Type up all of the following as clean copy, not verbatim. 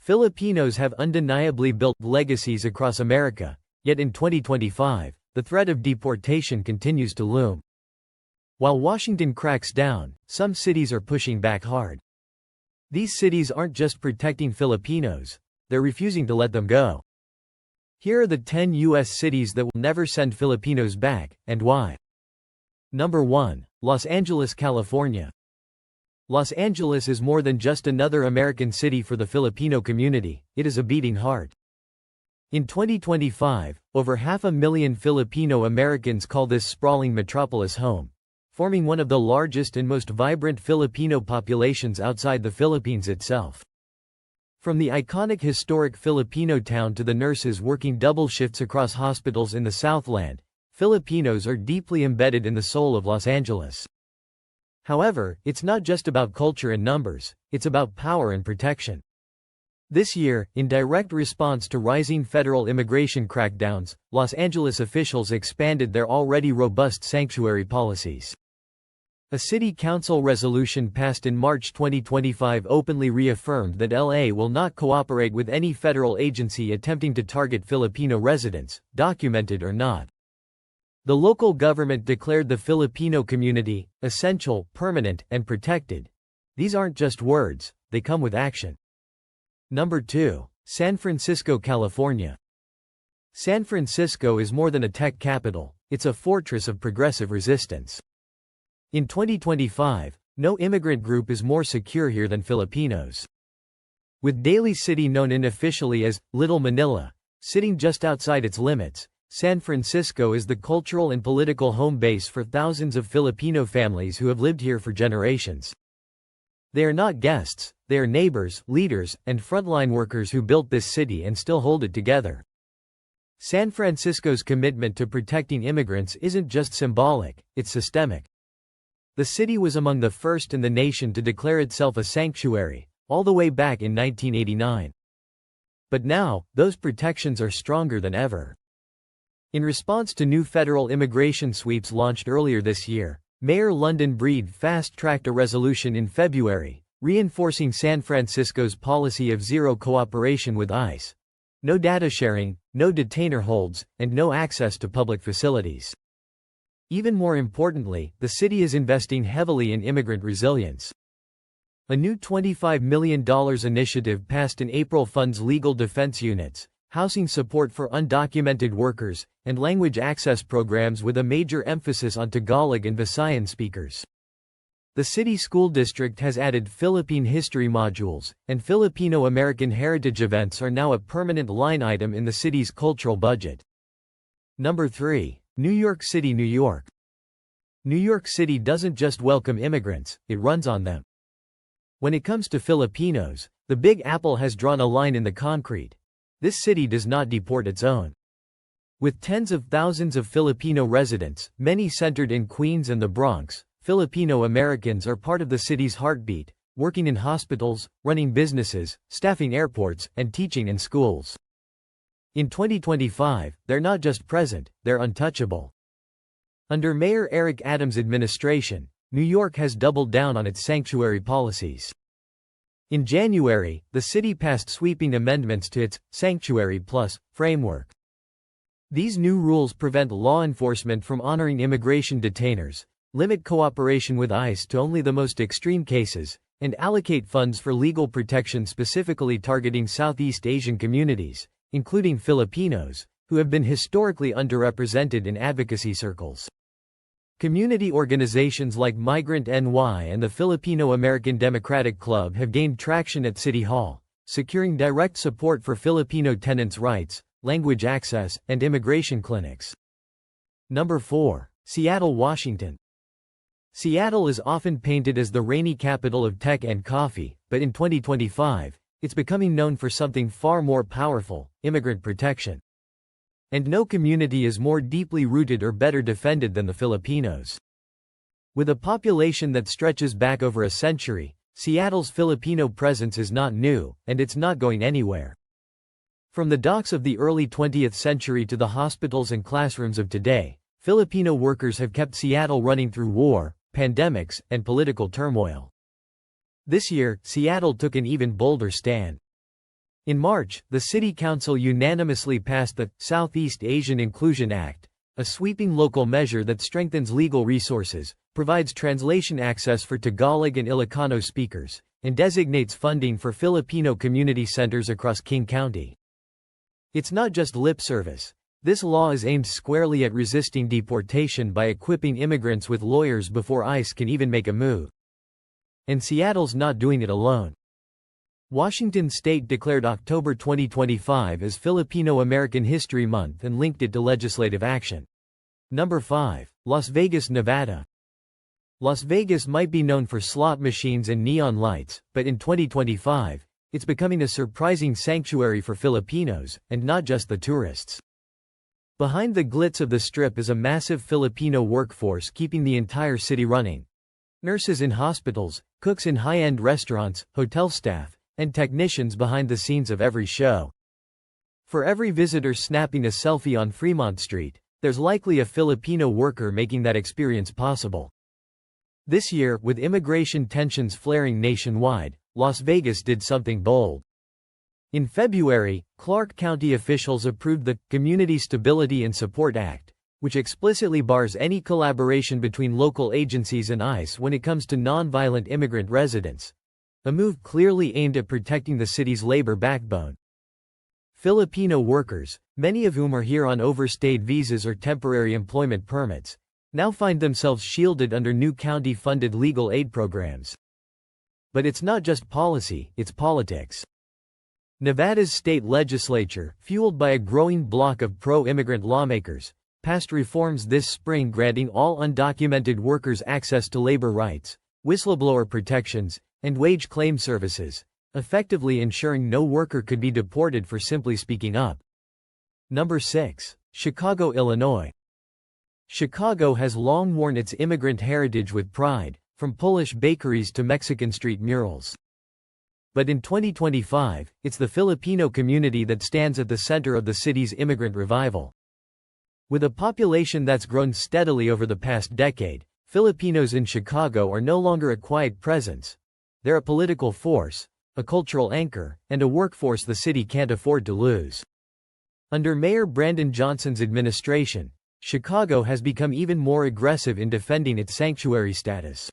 Filipinos have undeniably built legacies across America, yet in 2025, the threat of deportation continues to loom. While Washington cracks down, some cities are pushing back hard. These cities aren't just protecting Filipinos, they're refusing to let them go. Here are the 10 U.S. cities that will never send Filipinos back, and why. Number 1. Los Angeles, California. Los Angeles is more than just another American city for the Filipino community, it is a beating heart. In 2025, over 500,000 Filipino Americans call this sprawling metropolis home, forming one of the largest and most vibrant Filipino populations outside the Philippines itself. From the iconic historic Filipino town to the nurses working double shifts across hospitals in the Southland, Filipinos are deeply embedded in the soul of Los Angeles. However, it's not just about culture and numbers, it's about power and protection. This year, in direct response to rising federal immigration crackdowns, Los Angeles officials expanded their already robust sanctuary policies. A city council resolution passed in March 2025 openly reaffirmed that LA will not cooperate with any federal agency attempting to target Filipino residents, documented or not. The local government declared the Filipino community essential, permanent, and protected. These aren't just words, they come with action. Number 2. San Francisco, California. San Francisco is more than a tech capital, it's a fortress of progressive resistance. In 2025, no immigrant group is more secure here than Filipinos. With Daly City known unofficially as Little Manila, sitting just outside its limits, San Francisco is the cultural and political home base for thousands of Filipino families who have lived here for generations. They are not guests, they are neighbors, leaders, and frontline workers who built this city and still hold it together. San Francisco's commitment to protecting immigrants isn't just symbolic, it's systemic. The city was among the first in the nation to declare itself a sanctuary, all the way back in 1989. But now, those protections are stronger than ever. In response to new federal immigration sweeps launched earlier this year, Mayor London Breed fast-tracked a resolution in February, reinforcing San Francisco's policy of zero cooperation with ICE. No data sharing, no detainer holds, and no access to public facilities. Even more importantly, the city is investing heavily in immigrant resilience. A new $25 million initiative passed in April funds legal defense units, housing support for undocumented workers, and language access programs with a major emphasis on Tagalog and Visayan speakers. The city school district has added Philippine history modules, and Filipino American heritage events are now a permanent line item in the city's cultural budget. Number 3. New York City, New York. New York City doesn't just welcome immigrants, it runs on them. When it comes to Filipinos, the Big Apple has drawn a line in the concrete. This city does not deport its own. With tens of thousands of Filipino residents, many centered in Queens and the Bronx, Filipino Americans are part of the city's heartbeat, working in hospitals, running businesses, staffing airports, and teaching in schools. In 2025, they're not just present, they're untouchable. Under Mayor Eric Adams' administration, New York has doubled down on its sanctuary policies. In January, the city passed sweeping amendments to its Sanctuary Plus framework. These new rules prevent law enforcement from honoring immigration detainers, limit cooperation with ICE to only the most extreme cases, and allocate funds for legal protection specifically targeting Southeast Asian communities, including Filipinos, who have been historically underrepresented in advocacy circles. Community organizations like Migrant NY and the Filipino American Democratic Club have gained traction at City Hall, securing direct support for Filipino tenants' rights, language access, and immigration clinics. Number 4. Seattle, Washington. Seattle is often painted as the rainy capital of tech and coffee, but in 2025, it's becoming known for something far more powerful: immigrant protection. And no community is more deeply rooted or better defended than the Filipinos. With a population that stretches back over a century, Seattle's Filipino presence is not new, and it's not going anywhere. From the docks of the early 20th century to the hospitals and classrooms of today, Filipino workers have kept Seattle running through war, pandemics, and political turmoil. This year, Seattle took an even bolder stand. In March, the City Council unanimously passed the Southeast Asian Inclusion Act, a sweeping local measure that strengthens legal resources, provides translation access for Tagalog and Ilocano speakers, and designates funding for Filipino community centers across King County. It's not just lip service. This law is aimed squarely at resisting deportation by equipping immigrants with lawyers before ICE can even make a move. And Seattle's not doing it alone. Washington State declared October 2025 as Filipino American History Month and linked it to legislative action. Number 5. Las Vegas, Nevada. Las Vegas might be known for slot machines and neon lights, but in 2025, it's becoming a surprising sanctuary for Filipinos, and not just the tourists. Behind the glitz of the Strip is a massive Filipino workforce keeping the entire city running. Nurses in hospitals, cooks in high-end restaurants, hotel staff, and technicians behind the scenes of every show. For every visitor snapping a selfie on Fremont Street, there's likely a Filipino worker making that experience possible. This year, with immigration tensions flaring nationwide, Las Vegas did something bold. In February, Clark County officials approved the Community Stability and Support Act, which explicitly bars any collaboration between local agencies and ICE when it comes to nonviolent immigrant residents, a move clearly aimed at protecting the city's labor backbone. Filipino workers, many of whom are here on overstayed visas or temporary employment permits, now find themselves shielded under new county-funded legal aid programs. But it's not just policy, it's politics. Nevada's state legislature, fueled by a growing bloc of pro-immigrant lawmakers, passed reforms this spring granting all undocumented workers access to labor rights, whistleblower protections, and wage claim services, effectively ensuring no worker could be deported for simply speaking up. Number 6. Chicago, Illinois. Chicago has long worn its immigrant heritage with pride, from Polish bakeries to Mexican street murals. But in 2025, it's the Filipino community that stands at the center of the city's immigrant revival. With a population that's grown steadily over the past decade, Filipinos in Chicago are no longer a quiet presence. They're a political force, a cultural anchor, and a workforce the city can't afford to lose. Under Mayor Brandon Johnson's administration, Chicago has become even more aggressive in defending its sanctuary status.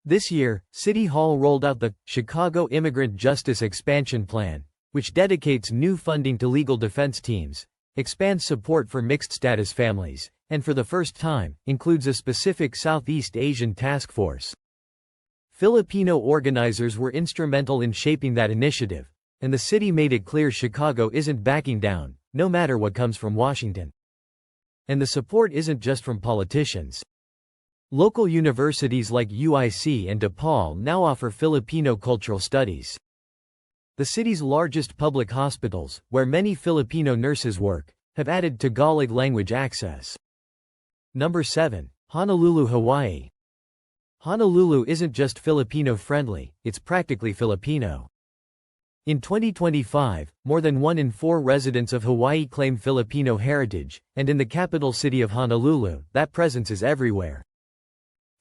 This year, City Hall rolled out the Chicago Immigrant Justice Expansion Plan, which dedicates new funding to legal defense teams, expands support for mixed-status families, and for the first time, includes a specific Southeast Asian task force. Filipino organizers were instrumental in shaping that initiative, and the city made it clear Chicago isn't backing down, no matter what comes from Washington. And the support isn't just from politicians. Local universities like UIC and DePaul now offer Filipino cultural studies. The city's largest public hospitals, where many Filipino nurses work, have added Tagalog language access. Number 7. Honolulu, Hawaii. Honolulu isn't just Filipino-friendly, it's practically Filipino. In 2025, more than 1 in 4 residents of Hawaii claim Filipino heritage, and in the capital city of Honolulu, that presence is everywhere.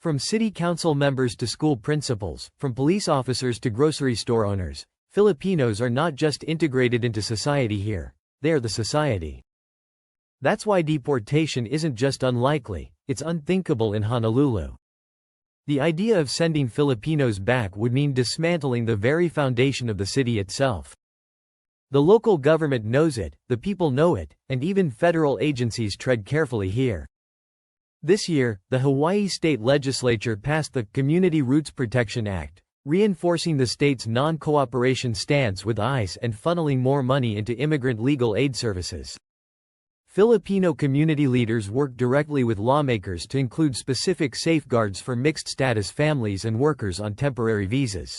From city council members to school principals, from police officers to grocery store owners, Filipinos are not just integrated into society here, they are the society. That's why deportation isn't just unlikely, it's unthinkable in Honolulu. The idea of sending Filipinos back would mean dismantling the very foundation of the city itself. The local government knows it, the people know it, and even federal agencies tread carefully here. This year, the Hawaii State Legislature passed the Community Roots Protection Act, reinforcing the state's non-cooperation stance with ICE and funneling more money into immigrant legal aid services. Filipino community leaders work directly with lawmakers to include specific safeguards for mixed-status families and workers on temporary visas.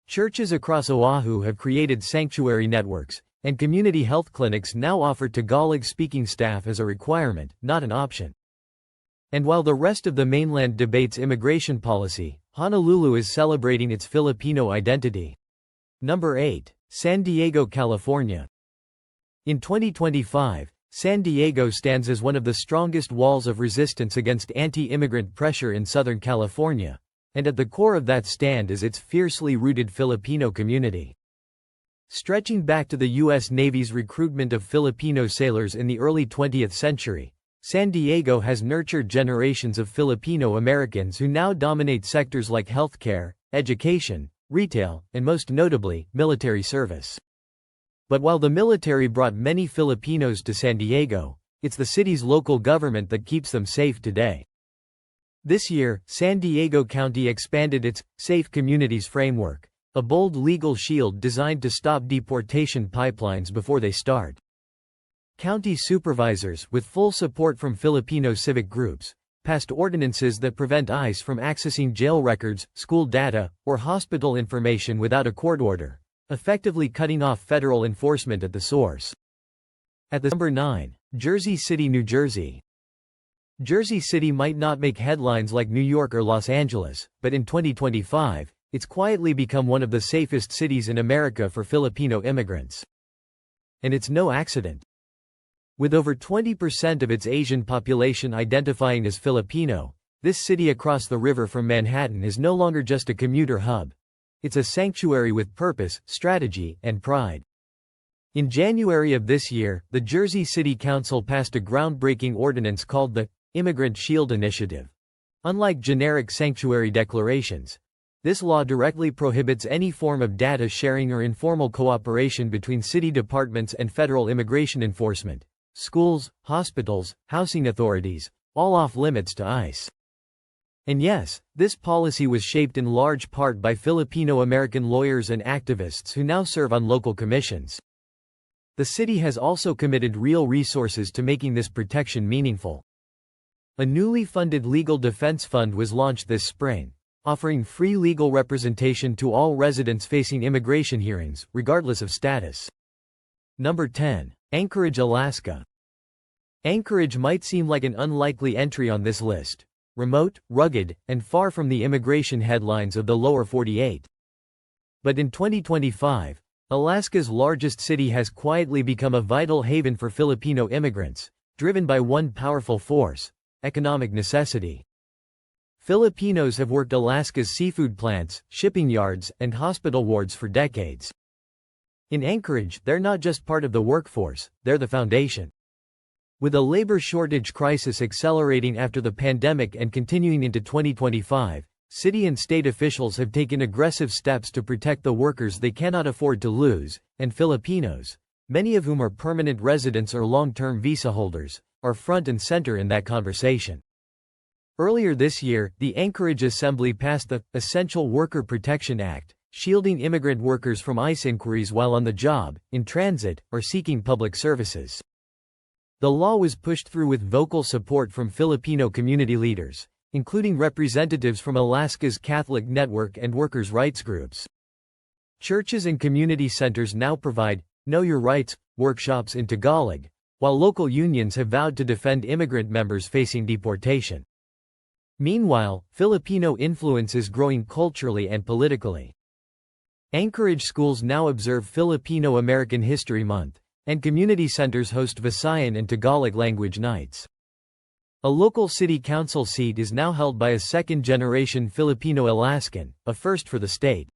Churches across Oahu have created sanctuary networks, and community health clinics now offer Tagalog-speaking staff as a requirement, not an option. And while the rest of the mainland debates immigration policy, Honolulu is celebrating its Filipino identity. Number 8. San Diego, California. In 2025, San Diego stands as one of the strongest walls of resistance against anti-immigrant pressure in Southern California, and at the core of that stand is its fiercely rooted Filipino community. Stretching back to the U.S. Navy's recruitment of Filipino sailors in the early 20th century, San Diego has nurtured generations of Filipino Americans who now dominate sectors like healthcare, education, retail, and most notably, military service. But while the military brought many Filipinos to San Diego, it's the city's local government that keeps them safe today. This year, San Diego County expanded its Safe Communities Framework, a bold legal shield designed to stop deportation pipelines before they start. County supervisors, with full support from Filipino civic groups, passed ordinances that prevent ICE from accessing jail records, school data, or hospital information without a court order, effectively cutting off federal enforcement at the source. At the number 9, Jersey City, New Jersey. Jersey City might not make headlines like New York or Los Angeles, but in 2025, it's quietly become one of the safest cities in America for Filipino immigrants. And it's no accident. With over 20% of its Asian population identifying as Filipino, this city across the river from Manhattan is no longer just a commuter hub. It's a sanctuary with purpose, strategy, and pride. In January of this year, the Jersey City Council passed a groundbreaking ordinance called the Immigrant Shield Initiative. Unlike generic sanctuary declarations, this law directly prohibits any form of data sharing or informal cooperation between city departments and federal immigration enforcement. Schools, hospitals, housing authorities, all off limits to ICE. And yes, this policy was shaped in large part by Filipino-American lawyers and activists who now serve on local commissions. The city has also committed real resources to making this protection meaningful. A newly funded legal defense fund was launched this spring, offering free legal representation to all residents facing immigration hearings, regardless of status. Number 10. Anchorage, Alaska. Anchorage might seem like an unlikely entry on this list. Remote, rugged, and far from the immigration headlines of the lower 48. But in 2025, Alaska's largest city has quietly become a vital haven for Filipino immigrants, driven by one powerful force: economic necessity. Filipinos have worked Alaska's seafood plants, shipping yards, and hospital wards for decades. In Anchorage, they're not just part of the workforce, they're the foundation. With a labor shortage crisis accelerating after the pandemic and continuing into 2025, city and state officials have taken aggressive steps to protect the workers they cannot afford to lose, and Filipinos, many of whom are permanent residents or long-term visa holders, are front and center in that conversation. Earlier this year, the Anchorage Assembly passed the Essential Worker Protection Act, shielding immigrant workers from ICE inquiries while on the job, in transit, or seeking public services. The law was pushed through with vocal support from Filipino community leaders, including representatives from Alaska's Catholic Network and workers' rights groups. Churches and community centers now provide Know Your Rights workshops in Tagalog, while local unions have vowed to defend immigrant members facing deportation. Meanwhile, Filipino influence is growing culturally and politically. Anchorage schools now observe Filipino American History Month, and community centers host Visayan and Tagalog language nights. A local city council seat is now held by a second-generation Filipino Alaskan, a first for the state.